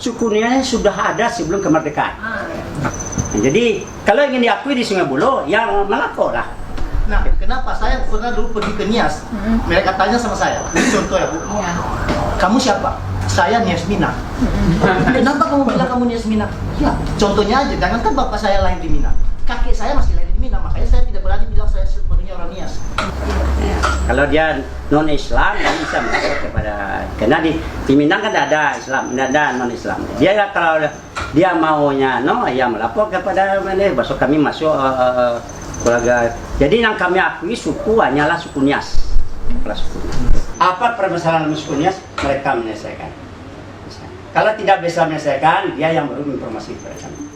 Sukunya sudah ada sebelum kemerdekaan. Jadi kalau ingin diakui di Sungai Buloh, ya melapor lah. Nah, kenapa saya pernah dulu pergi ke Nias, mereka tanya sama saya, ini contoh ya Bu, kamu siapa? Saya Nias Minang. Kenapa kamu bilang kamu Nias Minang? Ya, contohnya aja, jangankan bapak saya lahir di Minang, kakek saya masih lahir di Minang, makanya saya tidak berani bilang saya sepenuhnya orang Nias. Kalau dia non Islam, dia bisa melapor kepada, karena di Minang kan ada Islam, ada non Islam. Dia kalau dia maunya ya melapor kepada mana, besok kami masuk keluarga. Jadi yang kami akui suku hanyalah suku Nias. Apa permasalahan suku Nias? Mereka menyelesaikan. Kalau tidak bisa menyelesaikan, dia yang baru informasi kepada kami.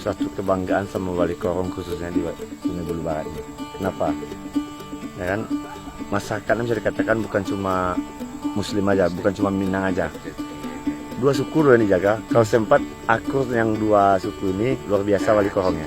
Satu kebanggaan sama Wali Korong khususnya di Sungai Buloh Barat ini. Kenapa? Ya kan, masyarakatnya bisa dikatakan bukan cuma Muslim aja, bukan cuma Minang aja. Dua suku loh yang dijaga. Kalau sempat akur yang dua suku ini luar biasa Wali Korongnya.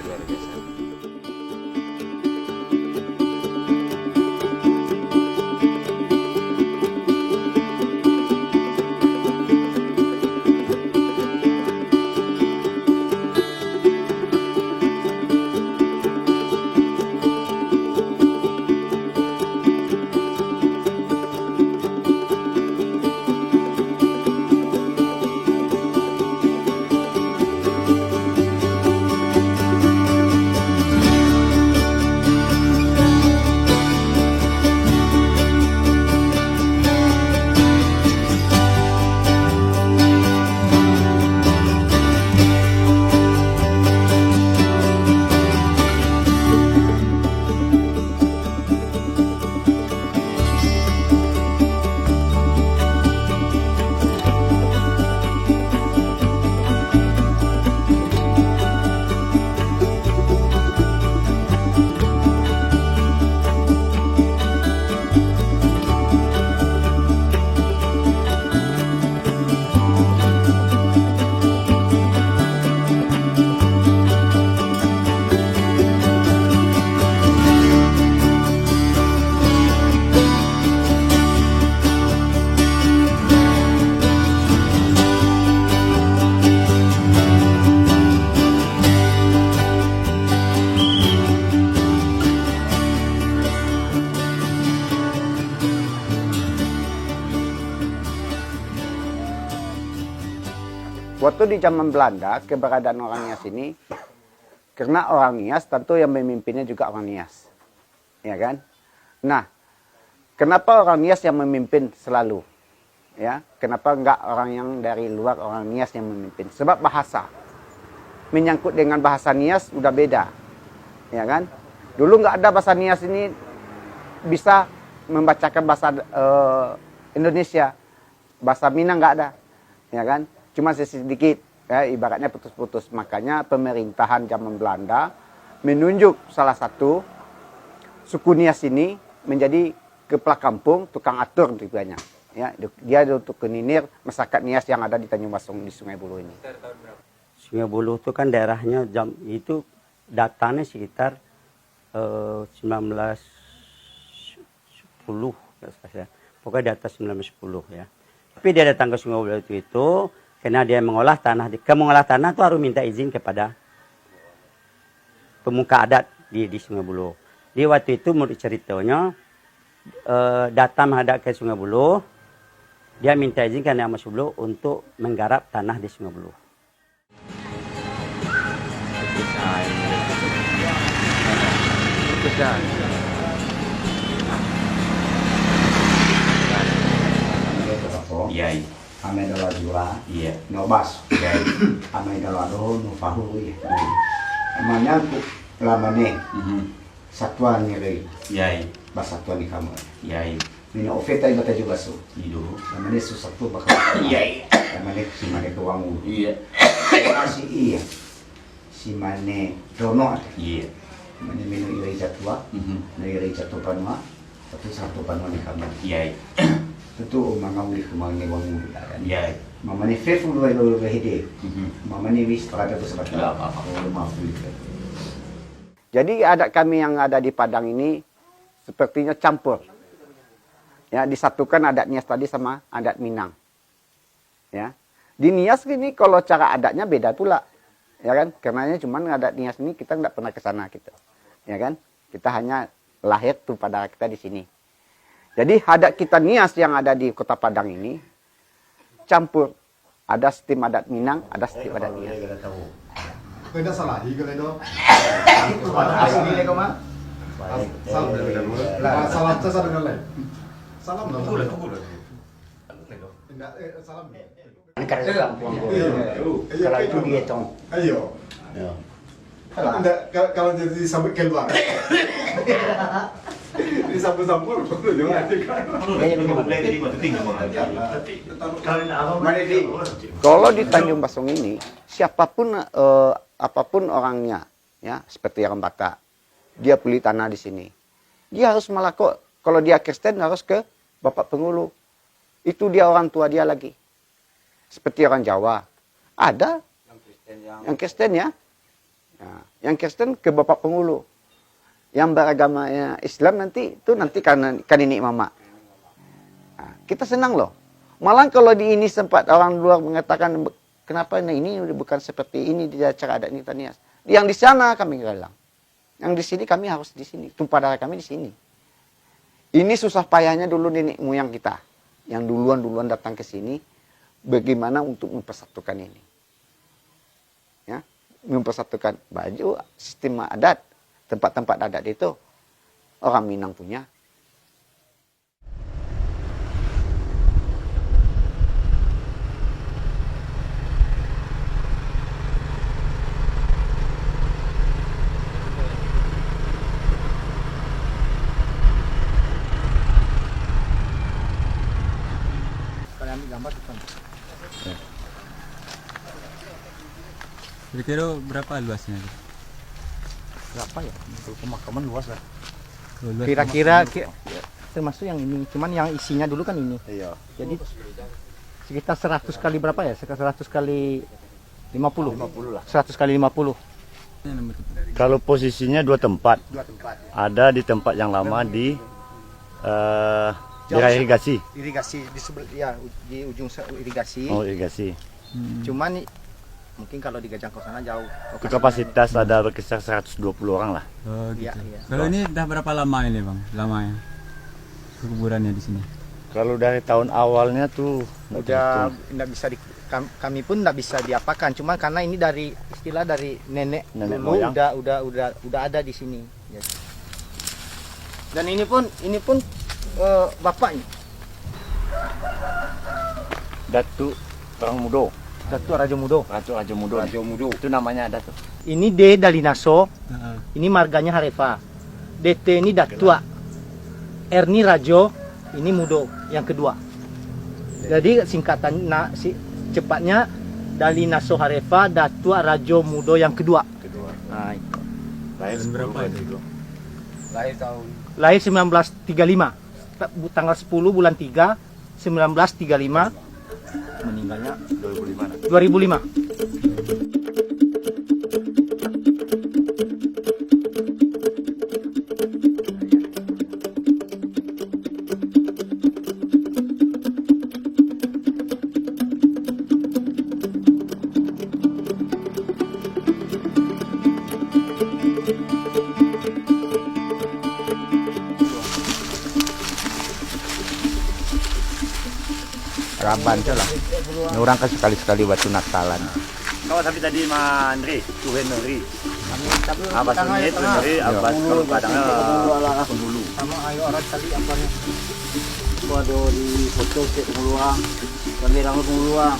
Waktu di zaman Belanda, keberadaan orang Nias ini, karena orang Nias tentu yang memimpinnya juga orang Nias. Ya kan? Nah, kenapa orang Nias yang memimpin selalu? Ya, kenapa enggak orang yang dari luar, orang Nias yang memimpin? Sebab bahasa. Menyangkut dengan bahasa Nias udah beda. Ya kan? Dulu enggak ada bahasa Nias ini bisa membacakan bahasa Indonesia. Bahasa Minang enggak ada. Ya kan? Cuma sedikit, ya, ibaratnya putus-putus. Makanya pemerintahan zaman Belanda menunjuk salah satu suku Nias ini menjadi kepala kampung, tukang atur banyak. Ya, dia untuk keninir masyarakat Nias yang ada di Tanjung Basong di Sungai Buloh ini. Sungai Buloh itu kan daerahnya itu datanya sekitar 1910 ya. Pokoknya di atas 1910 ya. Tapi dia datang ke Sungai Buloh itu karena dia mengolah tanah. Mengolah tanah itu harus minta izin kepada pemuka adat di Sungai Buloh. Di waktu itu menurut ceritanya datang menghadap ke Sungai Buloh, dia minta izin karena Mas Buloh untuk menggarap tanah di Sungai Buloh. Iya. Ame dalam jula, iya, nobas, iya, ame dalam doh, nufahu, iya. Amanya lamane, satuan nilai, iya, basatuan di kamar, iya. Nino ofeta iba tayo baso, ido, lamane susatu bakal, iya, lamane si mane tuangu, iya, si iya, si mane dono, iya, mane mino iri jatua, na iri jatu panua, Tapi satu panon kami. Iya. Tentu mangawli kumangni wangu kan. Iya. Mama ni faithful lo hede. Mama ni wis pada tu sebab. Enggak apa-apa. Maaf. Jadi adat kami yang ada di Padang ini sepertinya campur. Ya, disatukan adat Nias tadi sama adat Minang. Ya. Di Nias ini kalau cara adatnya beda pula. Ya kan? Karenanya cuman adat Nias ini kita nggak pernah ke sana gitu. Ya kan? Kita hanya lahir tuh pada kita di sini. Jadi adat kita Nias yang ada di Kota Padang ini campur. Ada sistem adat Minang, ada sistem adat Nias. Kena salah higa leno. Asli ni kau mah. Salam dengan salam saya dengan lain. Salam dong. Salam. Kalau itu dia tong. Ayo. Kalau jadi sampai keluar. Disambung-sambung jangan Kalau di Tanjung Basong ini siapapun apapun orangnya, ya seperti orang Batak, dia beli tanah di sini, dia harus melakukan. Kalau dia Kristen harus ke Bapak Pengulu, itu dia orang tua dia lagi. Seperti orang Jawa, ada yang Kristen ya, yang Kristen ke Bapak Pengulu, yang beragama Islam nanti kan ini mama. Nah, kita senang loh. Malah kalau di ini sempat orang luar mengatakan kenapa ini bukan seperti ini di cara adat Nias. Yang di sana kami galang. Yang di sini kami harus di sini. Tumpah darah kami di sini. Ini susah payahnya dulu nenek moyang kita. Yang duluan datang ke sini. Bagaimana untuk mempersatukan ini. Ya, mempersatukan baju, sistem adat. Tempat-tempat adat itu orang Minang punya. Kira-kira berapa luasnya? Berapa ya? Pemakaman luas lah. Luas Kira-kira termasuk yang ini. Cuman yang isinya dulu kan ini. Iya. Jadi sekitar 100 kali berapa ya? Sekitar 100 kali 50. 50 lah. 100 kali 50. Kalau posisinya dua tempat. Ada di tempat yang lama di daerah irigasi. Irigasi di sebelah ya di ujung irigasi. Oh, irigasi. Cuman mungkin kalau di Gajah ke sana jauh. Itu kapasitas ada berkisar 120 orang lah. Oh, gitu. Iya, iya. Kalau ini dah berapa lama ini, Bang? Lamanya kuburannya di sini. Kalau dari tahun awalnya tuh Udah tidak bisa kami pun tidak bisa diapakan. Cuma karena ini dari istilah dari nenek dulu moyang. udah ada di sini. Ya. Dan ini pun bapaknya Datuk Orang Mudo. Datuk Raja Mudo. Raja Mudo. Itu namanya ada tuh. Ini D Dalinaso. Ini marganya Harefa. DT ini Datua. Erni Rajo, ini Mudo yang kedua. Jadi singkatan cepatnya Dalinaso Harefa, Datua Rajo Mudo yang kedua. Nah, Lahir berapa itu? lahir 1935. Tanggal 10 bulan 3 1935. Meninggalnya 2005. Raban tu lah. Ini orang kan sekali-sekali batu Natalan. Kau tapi tadi Mandri, Tuhan Nuri. Abas Sunit, Nuri, Abas kalau kadangnya dulu. Sama ayo orang tadi apa nih? Waduh di foto cek pengeluang. Kami rambut pengeluang.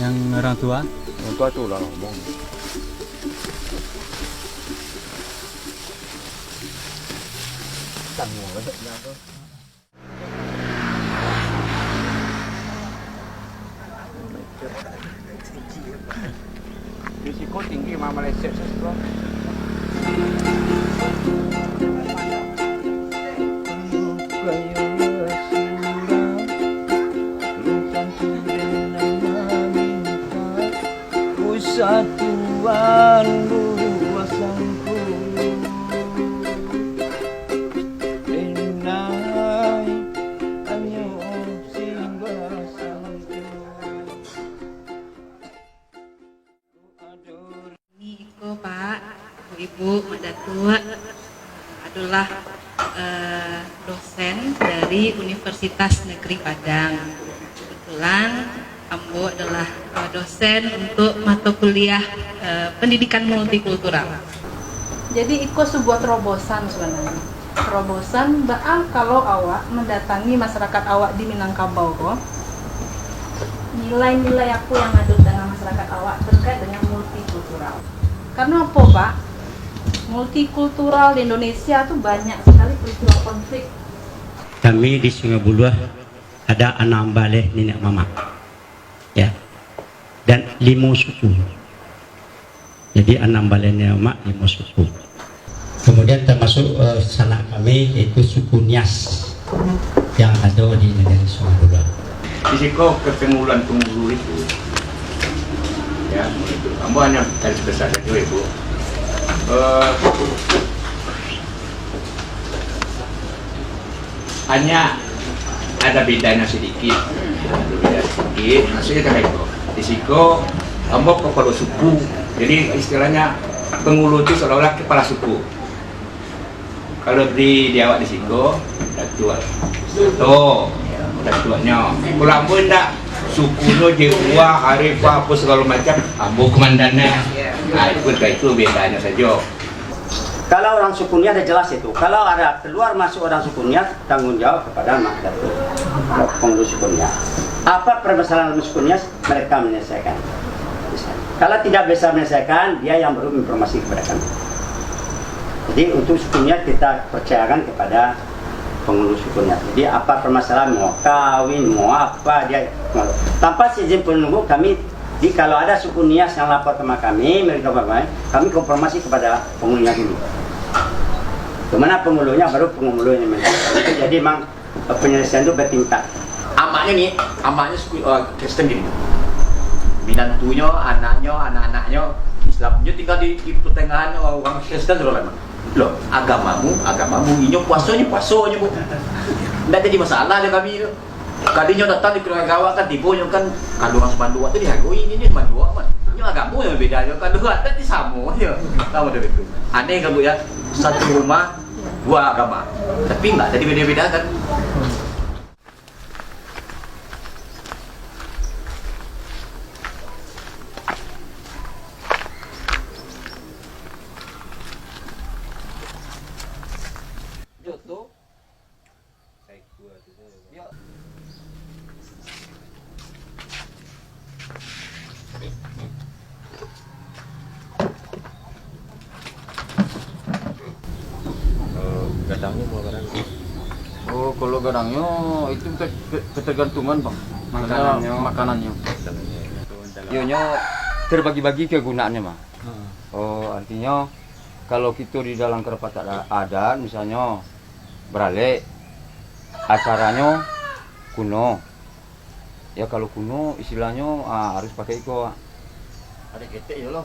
Yang orang tua? Untuk tu lah ngomong. Risiko tinggi mama Malaysia sesuatu. Satuan luasanku Enai anyo simbasanku Iko Pak, Ibu, Mak Datuk adalah dosen dari Universitas Negeri Padang. Kebetulan Ambo adalah dosen untuk mata kuliah pendidikan multikultural. Jadi Iko sebuah terobosan sebenarnya. Terobosan baal kalau awak mendatangi masyarakat awak di Minangkabau kok. Nilai-nilai aku yang ada dengan masyarakat awak terkait dengan multikultural. Karena apa Pak? Multikultural di Indonesia tuh banyak sekali peristiwa konflik. Kami di Sungai Buloh ada 6 balai nenek mama, ya, dan 5 suku. Jadi 6 balai nenek mama, 5 suku. Kemudian termasuk sanak kami yaitu suku Nias yang ada di negeri Sungai Buloh. Risiko ketemulan penghulu itu, ya, itu. Kamu hanya dari sebesar itu, Ibu. Hanya ada bedanya sedikit, maksudnya kayak itu. Risiko, kamu kepala suku, jadi istilahnya penghulu itu seolah-olah kepala suku. Kalau di awak risiko, datua, datuanya. Kalau ambo enggak, sukunya Jawa, Harifah, apa segala macam, ambo komandannya. Nah, itu bedanya saja. Kalau orang sukunya ada jelas itu. Kalau ada keluar masuk orang sukunya, tanggung jawab kepada Mak Datuk, pengurus sukunya. Apa permasalahan sukunya, mereka menyelesaikan. Kalau tidak bisa menyelesaikan, dia yang baru informasi kepada kami. Jadi untuk sukunya kita percayakan kepada pengurus sukunya. Jadi apa permasalahan, mau kawin, mau apa, dia tanpa izin penunggu kami. Jadi kalau ada suku Nias yang lapor sama kami, mereka bermain, kami konfirmasi kepada penghulunya dulu. Kemana penghulunya, baru penghulunya menyelesaikan. Jadi memang penyelesaian itu bertingkat. Amaknya nih, amaknya Kristen gini. Binantunya, anaknya, anak-anaknya Islam. Dia tinggal di pertengahan orang Kristen loh memang. Loh, agamamu, ini puasanya bu. Tidak jadi masalah deh kami itu. Kadinya datang di keluarga awak kan tibonya kan kalau orang Semandua itu dihargai ini Semandua kan. Ini agakmu yang bedanya kan dua ada di sama aja. Tahu dari itu. Aneh kan Bu ya, satu rumah dua agama. Tapi enggak jadi beda-beda kan. Gadangnya mau gadang. Oh, kalau gadangnya itu ketergantungan bang. Makanannya. Ionya terbagi-bagi kegunaannya mah. Oh, artinya kalau kita di dalam kerapatan adat misalnya beralek acaranya kuno. Ya kalau kuno istilahnya harus pakai iko. Ada ketek ya loh.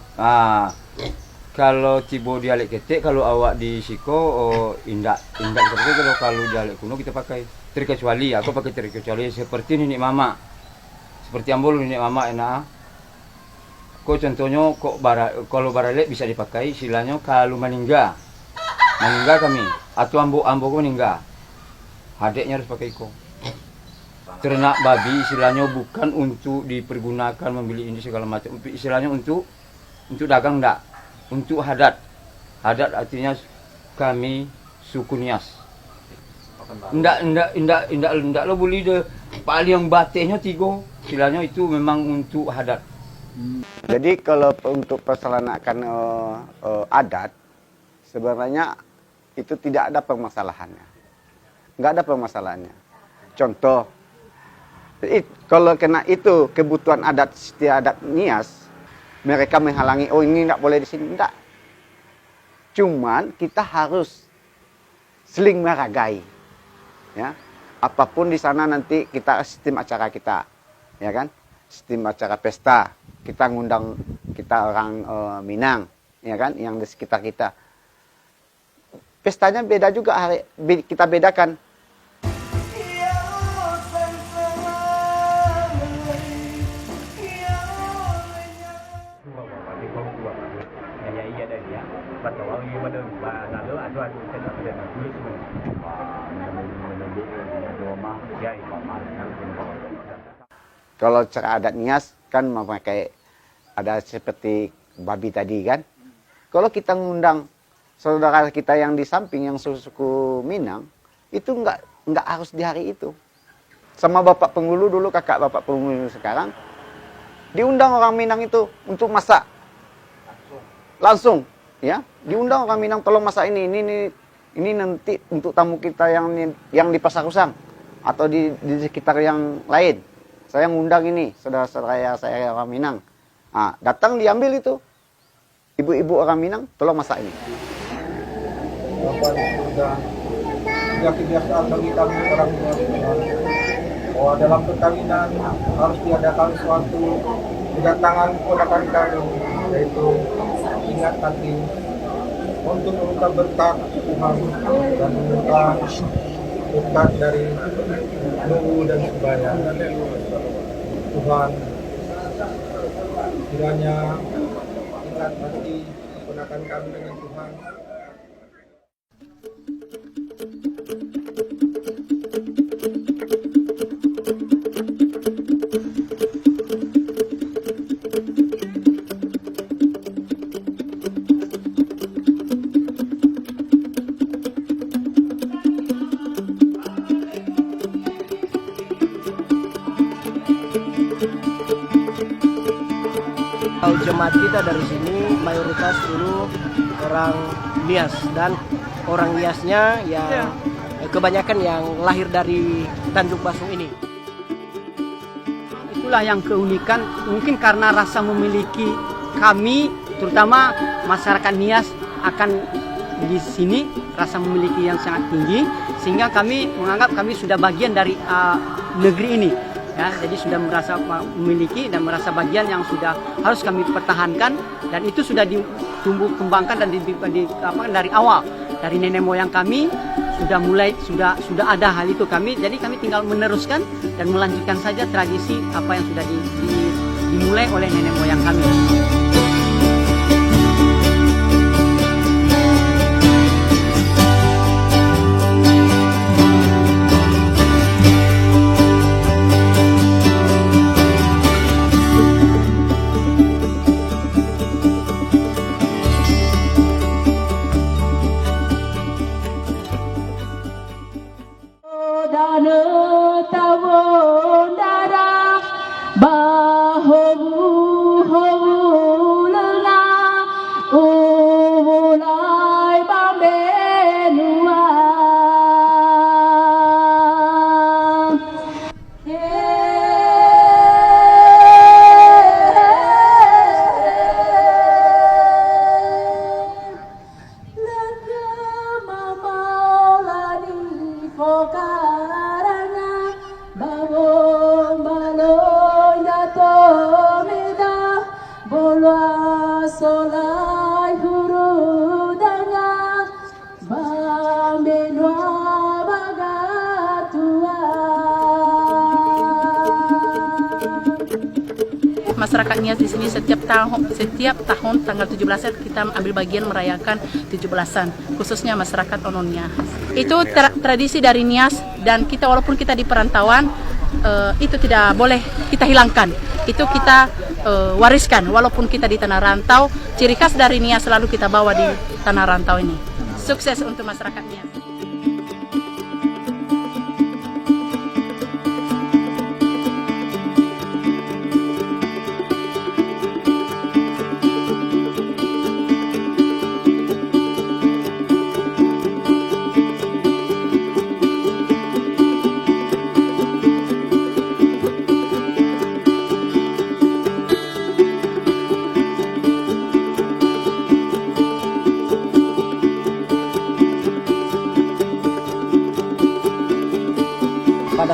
Kalau tibo dialek ketek, kalau awak di siko indak kita pakai. Kalau dialek kuno kita pakai terkecuali. Aku pakai terkecuali seperti nenek mama, seperti ambul nenek mama enak. Kok contohnya kalau baralek bisa dipakai istilahnya kalau meninggal kami atau ambo meninggal, hadeknya harus pakai iko. Ternak babi istilahnya bukan untuk dipergunakan membeli ini segala macam, istilahnya untuk dagang enggak. Untuk hadat artinya kami suku Nias. Enggak lo boleh de paling batiknya 3, istilahnya itu memang untuk hadat. Jadi kalau untuk perselanakan adat sebenarnya itu tidak ada permasalahannya. Nggak ada permasalahannya. Contoh, kalau kena itu kebutuhan adat istiadat Nias, mereka menghalangi, oh ini tidak boleh di sini, tidak. Cuman kita harus saling menghargai. Ya. Apapun di sana nanti kita sistem acara kita, ya kan? Sistem acara pesta. Kita ngundang kita orang Minang, ya kan? Yang di sekitar kita. Pestanya beda juga, kita bedakan. Kalau cara adat Nias kan memakai ada seperti babi tadi kan. Kalau kita ngundang saudara kita yang di samping yang suku Minang, itu nggak harus di hari itu. Sama bapak penghulu dulu, kakak bapak penghulu sekarang, diundang orang Minang itu untuk masak. Langsung, ya. Diundang orang Minang, tolong masak ini nanti untuk tamu kita yang di Pasar Usang atau di sekitar yang lain. Saya ngundang ini, saudara-saudara saya orang Minang. Nah, datang diambil itu. Ibu-ibu orang Minang, tolong masak ini. Bapak sudah kebiasaan bagi kami orang Nias bahwa dalam perkawinan harus diadakan suatu kedatangan ponakan kami, yaitu ingat nanti untuk meminta berkat Tuhan dan meminta berkat dari Nunggu dan Subaya. Tuhan kiranya ingat nanti ponakan kami dengan Tuhan. Jemaat kita dari sini mayoritas dulu orang Nias, dan orang Niasnya yang kebanyakan yang lahir dari Tanjung Basung ini. Itulah yang keunikan, mungkin karena rasa memiliki kami, terutama masyarakat Nias akan di sini rasa memiliki yang sangat tinggi, sehingga kami menganggap kami sudah bagian dari negeri ini. Ya, jadi sudah merasa memiliki dan merasa bagian yang sudah harus kami pertahankan, dan itu sudah ditumbuh kembangkan dan dari awal, dari nenek moyang kami sudah ada hal itu kami. Jadi kami tinggal meneruskan dan melanjutkan saja tradisi apa yang sudah dimulai oleh nenek moyang kami. Masyarakat Nias di sini setiap tahun tanggal 17 kita ambil bagian merayakan 17-an, khususnya masyarakat Onon Nias. Itu tradisi dari Nias, dan kita walaupun kita di perantauan itu tidak boleh kita hilangkan. Itu kita wariskan walaupun kita di tanah rantau. Ciri khas dari Nias selalu kita bawa di tanah rantau ini. Sukses untuk masyarakat Nias.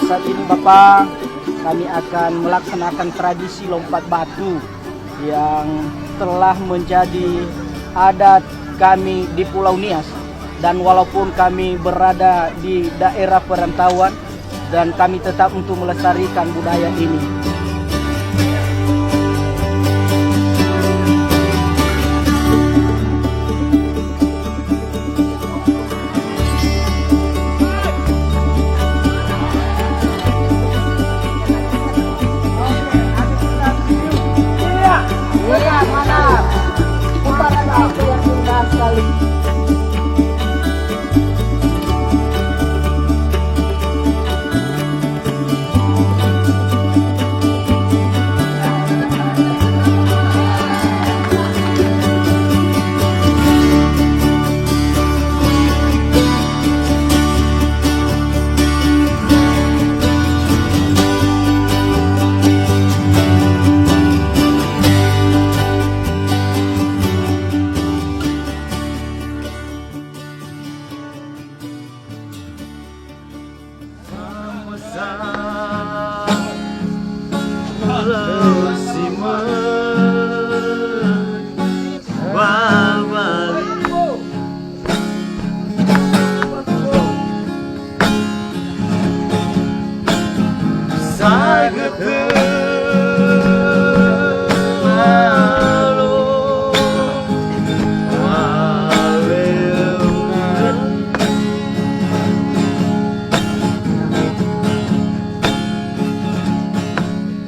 saat ini Bapak, kami akan melaksanakan tradisi lompat batu yang telah menjadi adat kami di Pulau Nias. Dan walaupun kami berada di daerah perantauan, dan kami tetap untuk melestarikan budaya ini. Iya, mana? Putaran aku yang indah sekali.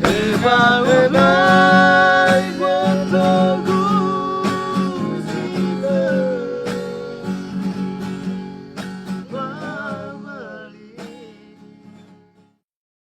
If I remember